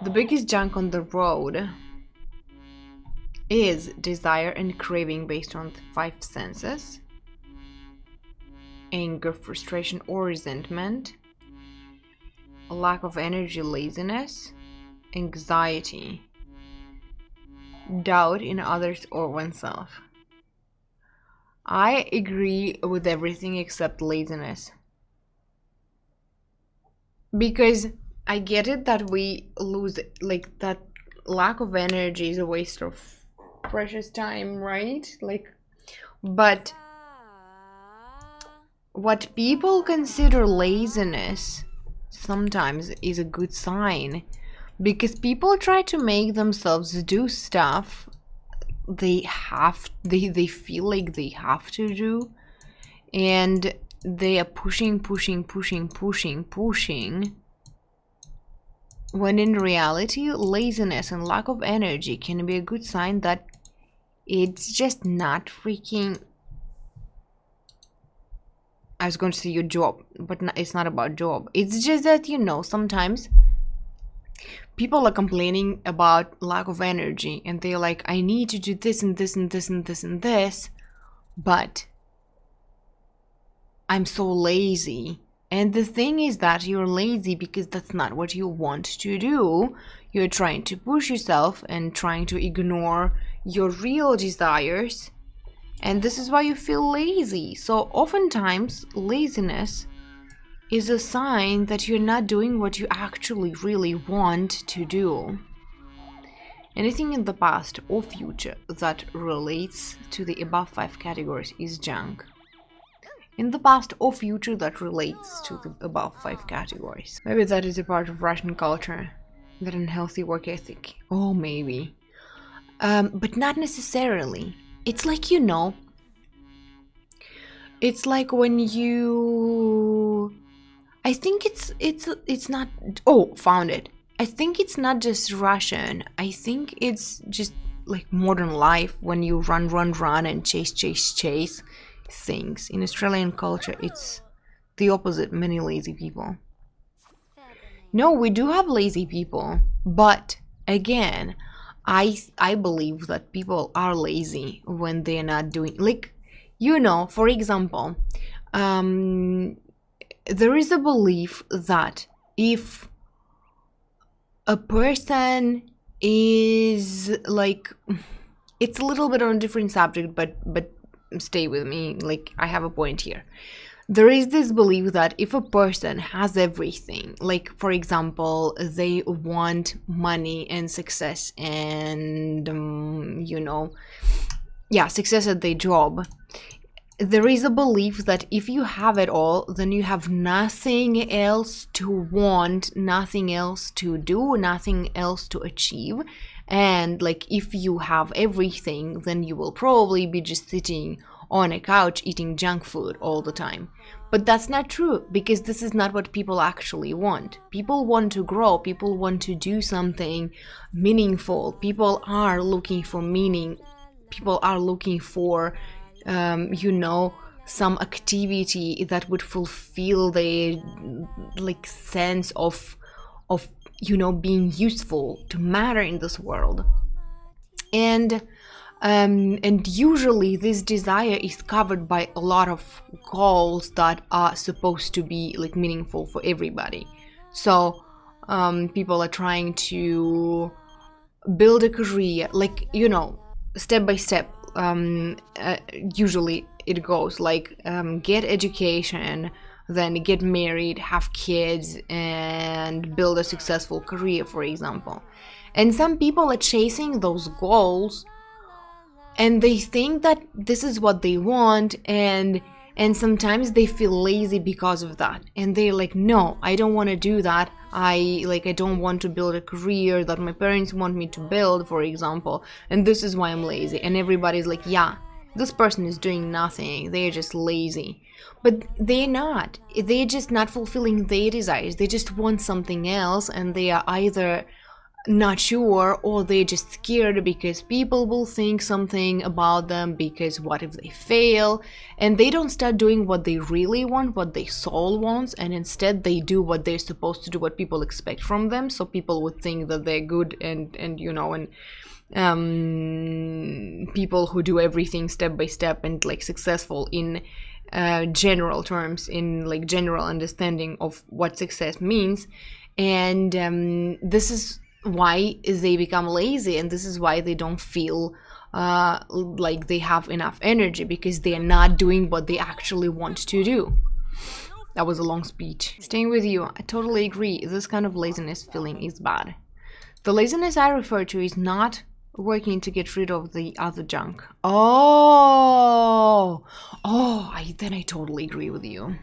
The biggest junk on the road is desire and craving based on the five senses: anger, frustration, or resentment, a lack of energy, laziness, anxiety, doubt in others or oneself. I agree with everything except laziness. Because I get it that we lose, like, that lack of energy is a waste of precious time, right? Like, but what people consider laziness sometimes is a good sign, because people try to make themselves do stuff they feel like they have to do, and they are pushing, when in reality laziness and lack of energy can be a good sign that it's just not freaking, I was going to say your job, but it's not about job. It's just that, sometimes people are complaining about lack of energy and they're like, I need to do this and this and this and this and this, but I'm so lazy. And the thing is that you're lazy because that's not what you want to do. You're trying to push yourself and trying to ignore your real desires. And this is why you feel lazy. So oftentimes, laziness is a sign that you're not doing what you actually really want to do. Anything in the past or future that relates to the above 5 categories is junk. In the past or future that relates to the above 5 categories. Maybe that is a part of Russian culture, that unhealthy work ethic. Oh, maybe. But not necessarily. It's like, it's like when you... I think it's not... Oh, found it. I think it's not just Russian. I think it's just like modern life, when you run and chase things. In Australian culture, it's the opposite. Many lazy people. No, we do have lazy people, but again, I believe that people are lazy when they're not doing, like, for example, there is a belief that if a person is like, it's a little bit on a different subject, but stay with me, like, I have a point here. There is this belief that if a person has everything, like, for example, they want money and success and, success at their job, there is a belief that if you have it all, then you have nothing else to want, nothing else to do, nothing else to achieve. And like, if you have everything, then you will probably be just sitting on a couch eating junk food all the time. But that's not true, because this is not what people actually want. People want to grow. People want to do something meaningful. People are looking for meaning. People are looking for, some activity that would fulfill their like sense of being useful, to matter in this world. And usually this desire is covered by a lot of goals that are supposed to be like meaningful for everybody. So people are trying to build a career, like, step by step. Usually it goes like, get education, then get married, have kids, and build a successful career, for example. And some people are chasing those goals, and they think that this is what they want, and sometimes they feel lazy because of that, and they're like, no, I don't want to do that. I don't want to build a career that my parents want me to build, for example, and this is why I'm lazy. And everybody's like, yeah, this person is doing nothing, they're just lazy. But they're not. They're just not fulfilling their desires. They just want something else, and they are either not sure, or they're just scared because people will think something about them, because what if they fail, and they don't start doing what they really want, what their soul wants, and instead they do what they're supposed to do, what people expect from them, so people would think that they're good, and you know, and people who do everything step by step and like successful in general terms, in like general understanding of what success means. And this is why they become lazy, and this is why they don't feel like they have enough energy, because they are not doing what they actually want to do. That was a long speech. Staying with you, I totally agree. This kind of laziness feeling is bad. The laziness I refer to is not working to get rid of the other junk. Then I totally agree with you.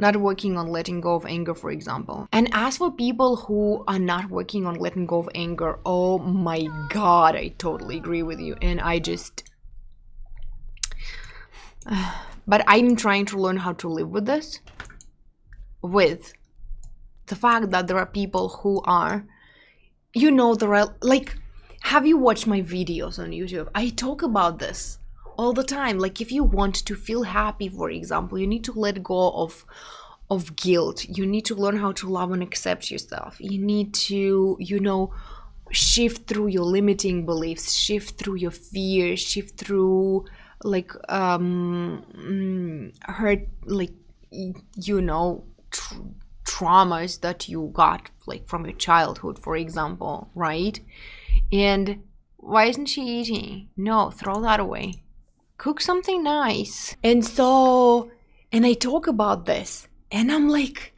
Not working on letting go of anger, for example. And as for people who are not working on letting go of anger, oh my god, I totally agree with you. And I just... but I'm trying to learn how to live with this. With the fact that there are people who are... You know, there are... Like, have you watched my videos on YouTube? I talk about this all the time. Like, if you want to feel happy, for example, you need to let go of guilt. You need to learn how to love and accept yourself. You need to, you know, shift through your limiting beliefs, shift through your fears, shift through like hurt, like, you know, traumas that you got like from your childhood, for example, right? And why isn't she eating? No, throw that away. Cook something nice. And I talk about this, and I'm like,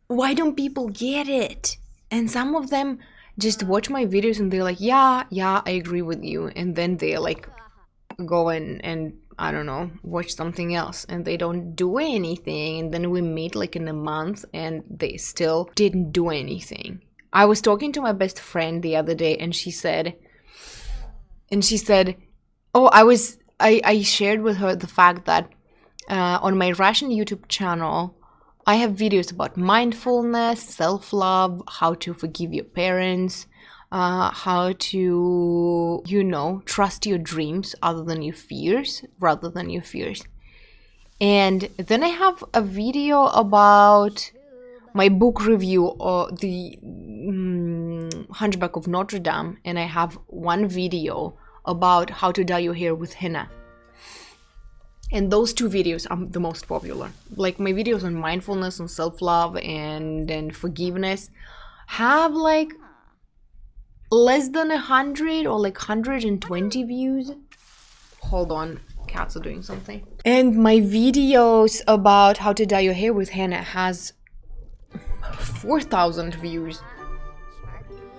why don't people get it? And some of them just watch my videos and they're like, yeah, I agree with you. And then they're like, go and I don't know, watch something else, and they don't do anything. And then we meet like in a month and they still didn't do anything. I was talking to my best friend the other day, and she said, oh, I shared with her the fact that on my Russian YouTube channel, I have videos about mindfulness, self-love, how to forgive your parents, how to, you know, trust your dreams rather than your fears. And then I have a video about my book review, or the Hunchback of Notre Dame, and I have one video about how to dye your hair with henna. And those two videos are the most popular. Like, my videos on mindfulness and self-love and forgiveness have like less than 100 or like 120 views. Hold on, cats are doing something. And my videos about how to dye your hair with henna has 4,000 views.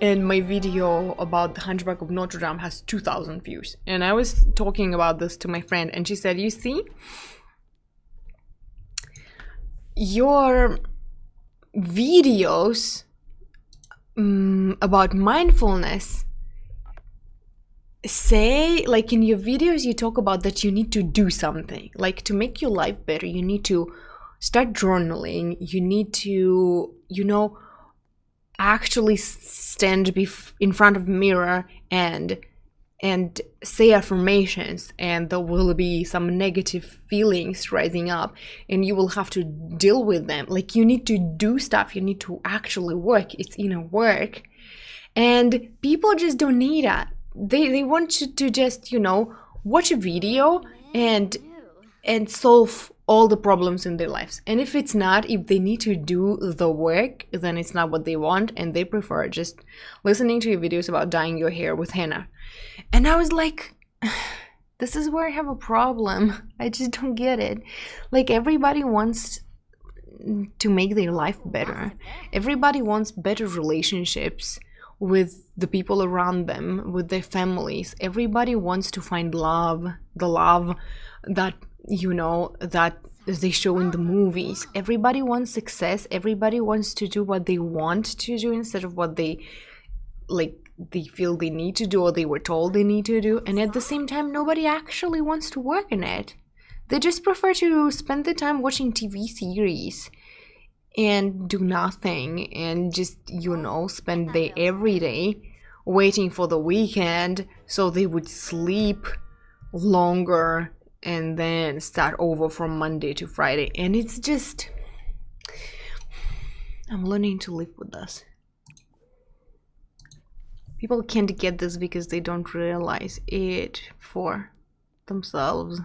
And my video about the Hunchback of Notre Dame has 2,000 views. And I was talking about this to my friend, and she said, you see, your videos about mindfulness say, like, in your videos you talk about that you need to do something. Like, to make your life better, you need to start journaling, you need to, you know, actually stand in front of a mirror and say affirmations, and there will be some negative feelings rising up and you will have to deal with them. Like, you need to do stuff, you need to actually work. It's inner work, and people just don't need that. They want you to just, you know, watch a video and solve all the problems in their lives. And if they need to do the work, then it's not what they want, and they prefer just listening to your videos about dyeing your hair with henna. And I was like, this is where I have a problem. I just don't get it. Like, everybody wants to make their life better. Everybody wants better relationships with the people around them, with their families. Everybody wants to find love, the love that, you know, that they show in the movies. Everybody wants success. Everybody wants to do what they want to do instead of what they feel they need to do, or they were told they need to do. And at the same time, nobody actually wants to work in it. They just prefer to spend the time watching TV series. and do nothing and just, spend day every day waiting for the weekend so they would sleep longer and then start over from Monday to Friday. And it's just, I'm learning to live with this. People can't get this because they don't realize it for themselves.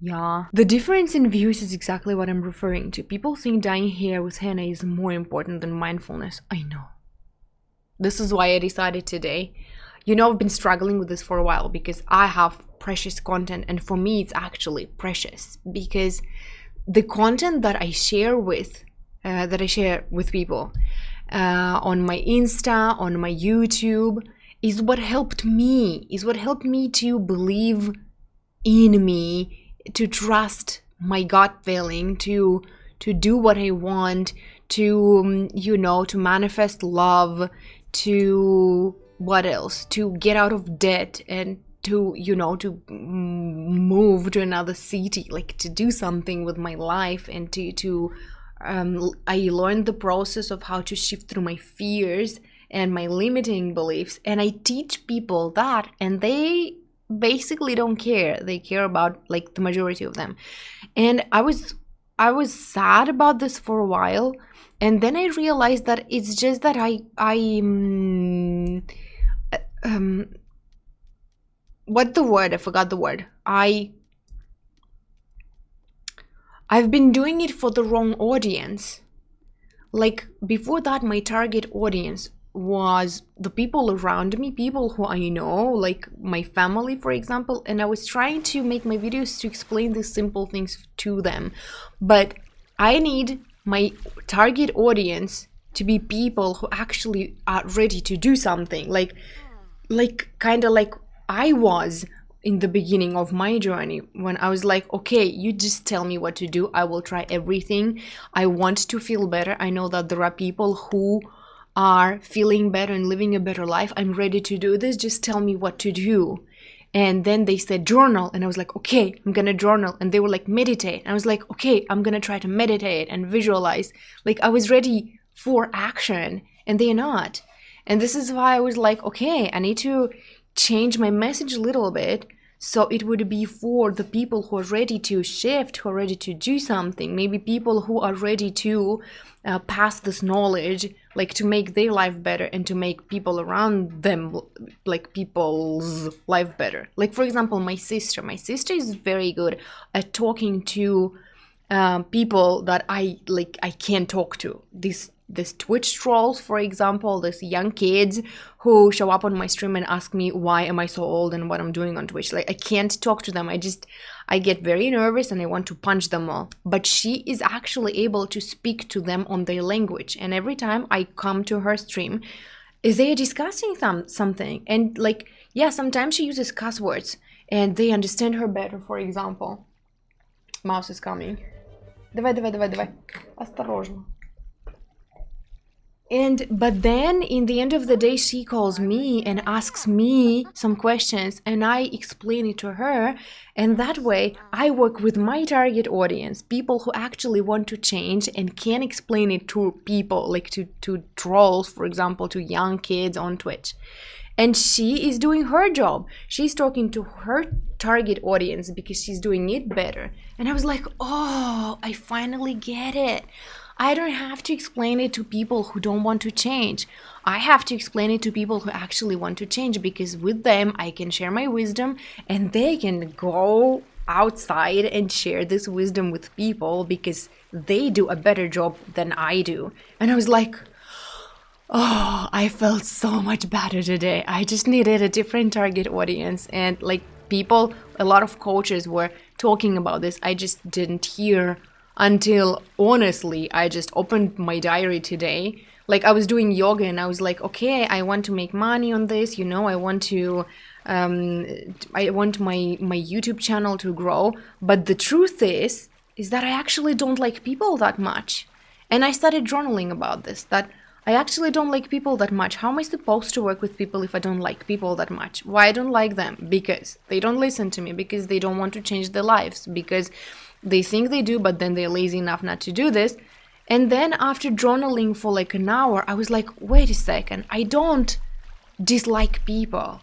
Yeah. The difference in views is exactly what I'm referring to. People think dyeing hair with henna is more important than mindfulness. I know. This is why I decided today. I've been struggling with this for a while because I have precious content, and for me it's actually precious because the content that I share with people on my Insta, on my YouTube, is what helped me to believe in me, to trust my gut feeling, to do what I want, to to manifest love, to what else, to get out of debt, and to to move to another city, like to do something with my life, and to I learned the process of how to shift through my fears and my limiting beliefs, and I teach people that, and they basically don't care. They care about like the majority of them. And I was sad about this for a while, and then I realized that it's just that what the word? I forgot the word. I've been doing it for the wrong audience. Like before that, my target audience was the people around me, people who I know, like my family, for example, and I was trying to make my videos to explain these simple things to them. But I need my target audience to be people who actually are ready to do something, like kind of like I was in the beginning of my journey, when I was like, okay, you just tell me what to do, I will try everything. I want to feel better. I know that there are people who are feeling better and living a better life. I'm ready to do this. Just tell me what to do. And then they said journal, and I was like, okay, I'm gonna journal. And they were like, meditate. And I was like, okay, I'm gonna try to meditate and visualize. Like I was ready for action, and they're not. And this is why I was like, okay, I need to change my message a little bit so it would be for the people who are ready to shift, who are ready to do something. Maybe people who are ready to pass this knowledge, like to make their life better and to make people around them, like people's life better. Like for example, my sister is very good at talking to people that I can't talk to. This Twitch trolls, for example, these young kids who show up on my stream and ask me why am I so old and what I'm doing on Twitch. Like I can't talk to them. I get very nervous and I want to punch them all. But she is actually able to speak to them on their language. And every time I come to her stream, they are discussing something. And like, yeah, sometimes she uses cuss words and they understand her better, for example. Mouse is coming. Давай. Осторожно. But then in the end of the day, she calls me and asks me some questions and I explain it to her. And that way I work with my target audience, people who actually want to change and can explain it to people, like to trolls, for example, to young kids on Twitch. And she is doing her job. She's talking to her target audience because she's doing it better. And I was like, oh, I finally get it. I don't have to explain it to people who don't want to change. I have to explain it to people who actually want to change, because with them I can share my wisdom and they can go outside and share this wisdom with people because they do a better job than I do. And I was like, oh, I felt so much better today. I just needed a different target audience. And like people, a lot of coaches were talking about this. I just didn't hear until, honestly, I just opened my diary today. Like I was doing yoga and I was like, okay, I want to make money on this, I want my YouTube channel to grow. But the truth is that I actually don't like people that much. And I started journaling about this, that I actually don't like people that much. How am I supposed to work with people if I don't like people that much? Why I don't like them? Because they don't listen to me, because they don't want to change their lives, because they think they do, but then they're lazy enough not to do this. And then after journaling for like an hour, I was like, wait a second, I don't dislike people.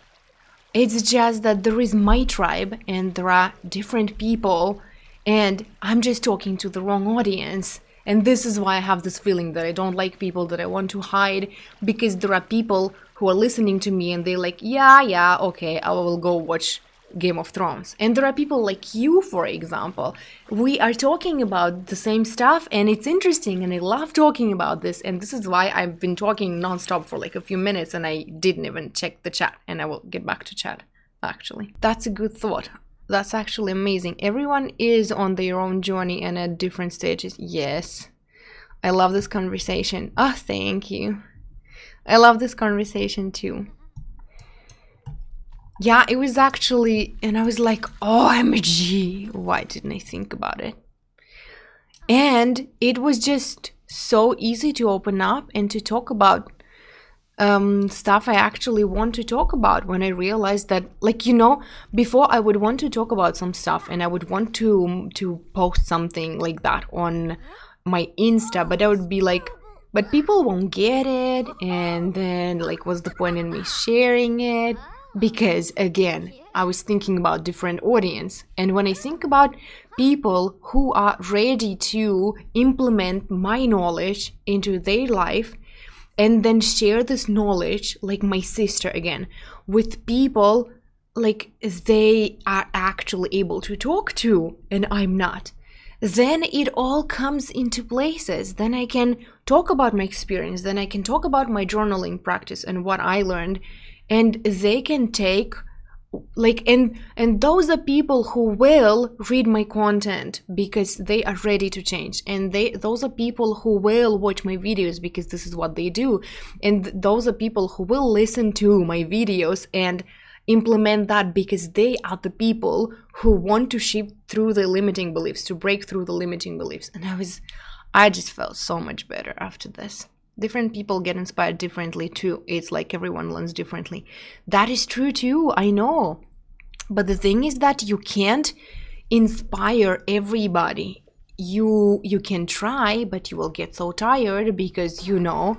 It's just that there is my tribe and there are different people, and I'm just talking to the wrong audience. And this is why I have this feeling that I don't like people, that I want to hide, because there are people who are listening to me and they're like, yeah, okay, I will go watch Game of Thrones. And there are people like you, for example. We are talking about the same stuff and it's interesting and I love talking about this. And this is why I've been talking nonstop for like a few minutes and I didn't even check the chat, and I will get back to chat actually. That's a good thought. That's actually amazing. Everyone is on their own journey and at different stages. Yes. I love this conversation. Oh, thank you. I love this conversation too. Yeah, it was actually, and I was like, OMG, why didn't I think about it? And it was just so easy to open up and to talk about stuff I actually want to talk about, when I realized that, like, you know, before I would want to talk about some stuff and I would want to post something like that on my Insta, but I would be like, but people won't get it, and then like, what's the point in me sharing it? Because again, I was thinking about different audience, and when I think about people who are ready to implement my knowledge into their life and then share this knowledge, like my sister again, with people like they are actually able to talk to and I'm not, then it all comes into places. Then I can talk about my experience, then I can talk about my journaling practice and what I learned, and they can take like, and those are people who will read my content because they are ready to change, and those are people who will watch my videos because this is what they do, and those are people who will listen to my videos and implement that because they are the people who want to shift through the limiting beliefs, to break through the limiting beliefs. And I just felt so much better after this. Different people get inspired differently too. It's like everyone learns differently. That is true too, I know. But the thing is that you can't inspire everybody. You can try, but you will get so tired because, you know,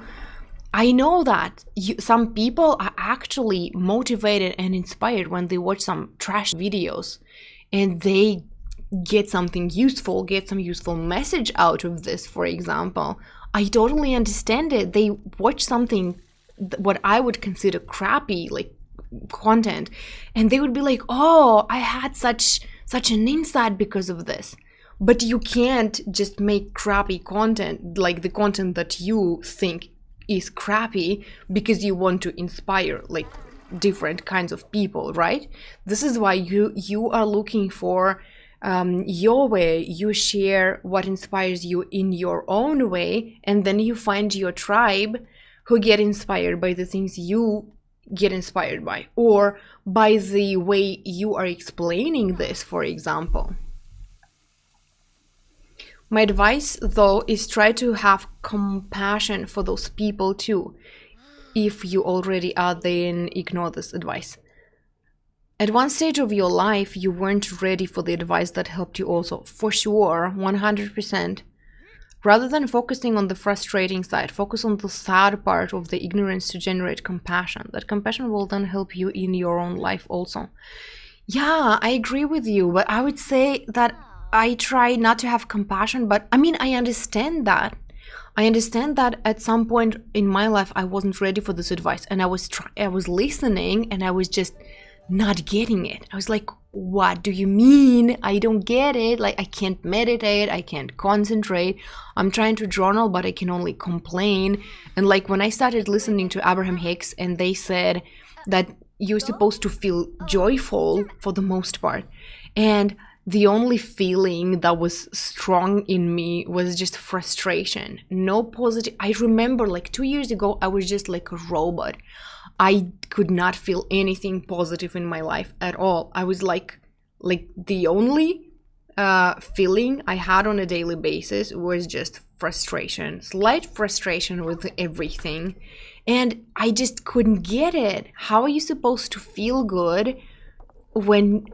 I know that some people are actually motivated and inspired when they watch some trash videos and they get something useful, get some useful message out of this, for example. I totally understand it. They watch something, what I would consider crappy, like content, and they would be like, oh, I had such an insight because of this. But you can't just make crappy content, like the content that you think is crappy, because you want to inspire like different kinds of people, right? This is why you are looking for your way. You share what inspires you in your own way, and then you find your tribe who get inspired by the things you get inspired by, or by the way you are explaining this, for example. My advice, though, is try to have compassion for those people too. If you already are, then ignore this advice. At one stage of your life, you weren't ready for the advice that helped you also, for sure, 100%. Rather than focusing on the frustrating side, focus on the sad part of the ignorance to generate compassion. That compassion will then help you in your own life also. Yeah, I agree with you, but I would say that I try not to have compassion, but I mean, I understand that. I understand that at some point in my life, I wasn't ready for this advice, and I was listening, and I was just not getting it. I was like, what do you mean? I don't get it. Like, I can't meditate, I can't concentrate. I'm trying to journal, but I can only complain. And like, when I started listening to Abraham Hicks, and they said that you're supposed to feel joyful for the most part, and the only feeling that was strong in me was just frustration. No positive. I remember like 2 years ago, I was just like a robot. I could not feel anything positive in my life at all. I was like the only feeling I had on a daily basis was just frustration, slight frustration with everything. And I just couldn't get it. How are you supposed to feel good when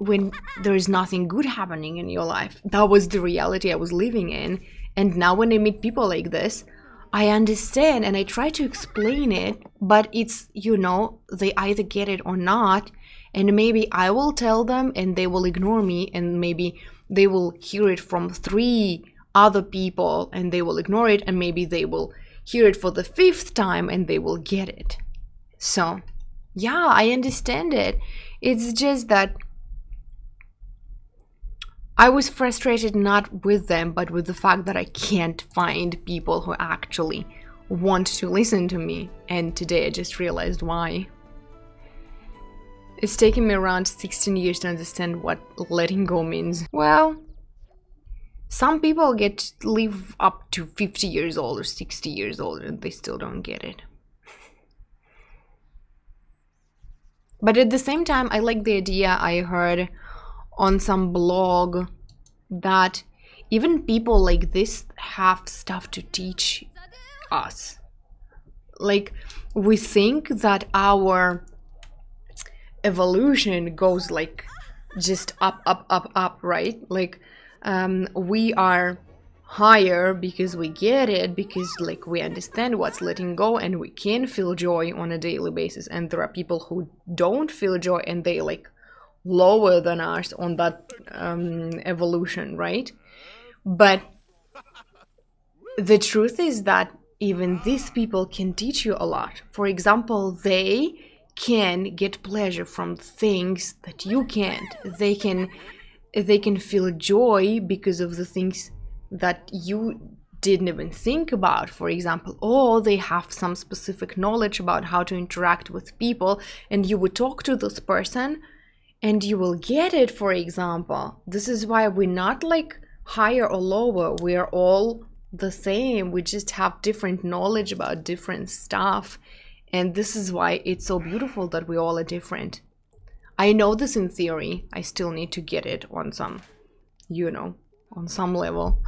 there is nothing good happening in your life? That was the reality I was living in. And now when I meet people like this, I understand and I try to explain it, but it's, they either get it or not. And maybe I will tell them and they will ignore me, and maybe they will hear it from 3 other people and they will ignore it, and maybe they will hear it for the 5th time and they will get it. So, yeah, I understand it. It's just that I was frustrated not with them, but with the fact that I can't find people who actually want to listen to me. And today I just realized why. It's taken me around 16 years to understand what letting go means. Well, some people live up to 50 years old or 60 years old and they still don't get it. But at the same time, I like the idea I heard on some blog that even people like this have stuff to teach us. Like, we think that our evolution goes like just up, right? Like, we are higher because we get it, because like we understand what's letting go and we can feel joy on a daily basis. And there are people who don't feel joy and they like lower than us on that evolution, right? But the truth is that even these people can teach you a lot. For example, they can get pleasure from things that you can't. They can feel joy because of the things that you didn't even think about, for example, or they have some specific knowledge about how to interact with people, and you would talk to this person and you will get it, for example. This is why we're not like higher or lower. We are all the same. We just have different knowledge about different stuff. And this is why it's so beautiful that we all are different. I know this in theory. I still need to get it on some, on some level.